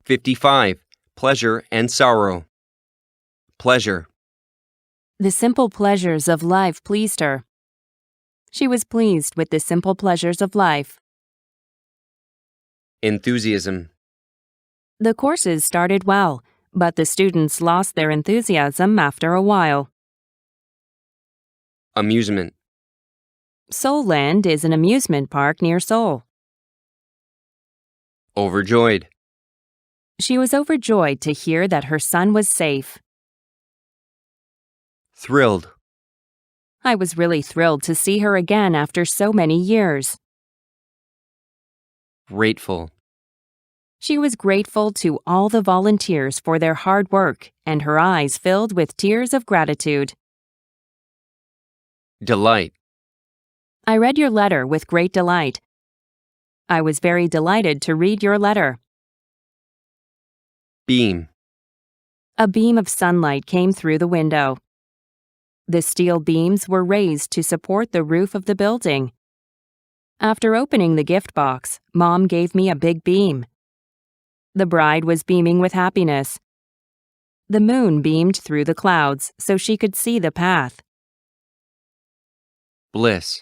55. Pleasure and sorrow. Pleasure. The simple pleasures of life pleased her. She was pleased with the simple pleasures of life. Enthusiasm. The courses started well, but the students lost their enthusiasm after a while. Amusement. Soul Land is an amusement park near Seoul. Overjoyed. She was overjoyed to hear that her son was safe. Thrilled. I was really thrilled to see her again after so many years. Grateful. She was grateful to all the volunteers for their hard work, and her eyes filled with tears of gratitude. Delight. I read your letter with great delight. I was very delighted to read your letter. Beam. A beam of sunlight came through the window. The steel beams were raised to support the roof of the building. After opening the gift box, Mom gave me a big beam. The bride was beaming with happiness. The moon beamed through the clouds so she could see the path. Bliss.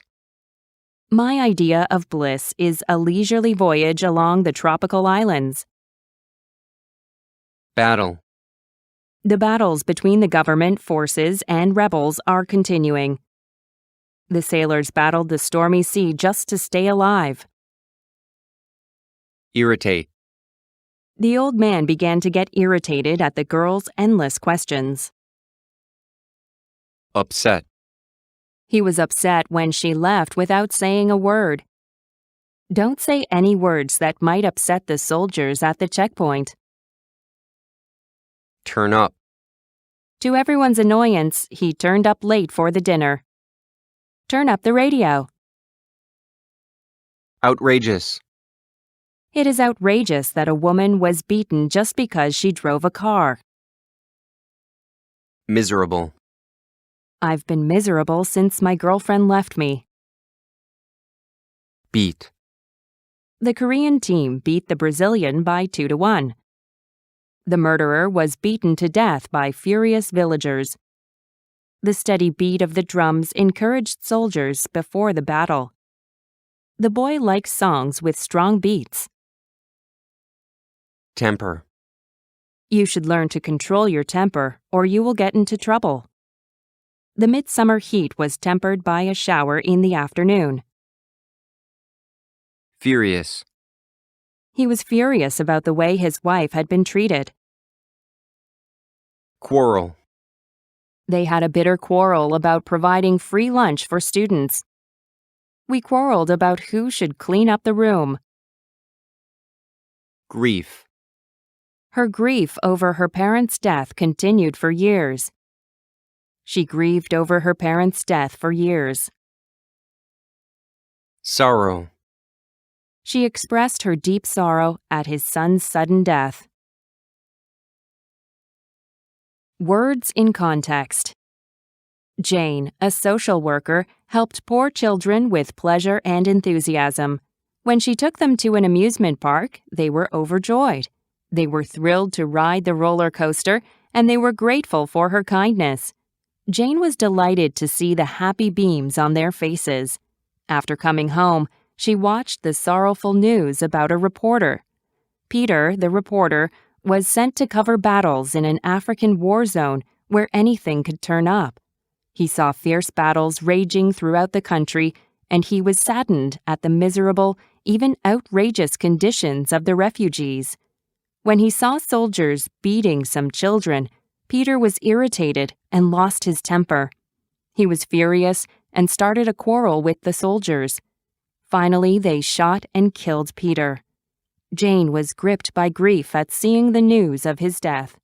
My idea of bliss is a leisurely voyage along the tropical islands. Battle. The battles between the government forces and rebels are continuing. The sailors battled the stormy sea just to stay alive. Irritate. The old man began to get irritated at the girl's endless questions. Upset. He was upset when she left without saying a word. Don't say any words that might upset the soldiers at the checkpoint. Turn up. To everyone's annoyance, he turned up late for the dinner. Turn up the radio. Outrageous. It is outrageous that a woman was beaten just because she drove a car. Miserable. I've been miserable since my girlfriend left me. Beat. The Korean team beat the Brazilian by 2-1. The murderer was beaten to death by furious villagers. The steady beat of the drums encouraged soldiers before the battle. The boy likes songs with strong beats. Temper. You should learn to control your temper, or you will get into trouble. The midsummer heat was tempered by a shower in the afternoon. Furious. He was furious about the way his wife had been treated. Quarrel. They had a bitter quarrel about providing free lunch for students. We quarreled about who should clean up the room. Grief. Her grief over her parents' death continued for years. She grieved over her parents' death for years. Sorrow. She expressed her deep sorrow at his son's sudden death. Words in context. Jane, a social worker, helped poor children with pleasure and enthusiasm. When she took them to an amusement park, they were overjoyed. They were thrilled to ride the roller coaster, and they were grateful for her kindness. Jane was delighted to see the happy beams on their faces. After coming home, she watched the sorrowful news about a reporter. Peter, the reporter, was sent to cover battles in an African war zone where anything could turn up. He saw fierce battles raging throughout the country, and he was saddened at the miserable, even outrageous conditions of the refugees. When he saw soldiers beating some children, Peter was irritated and lost his temper. He was furious and started a quarrel with the soldiers. Finally, they shot and killed Peter. Jane was gripped by grief at seeing the news of his death.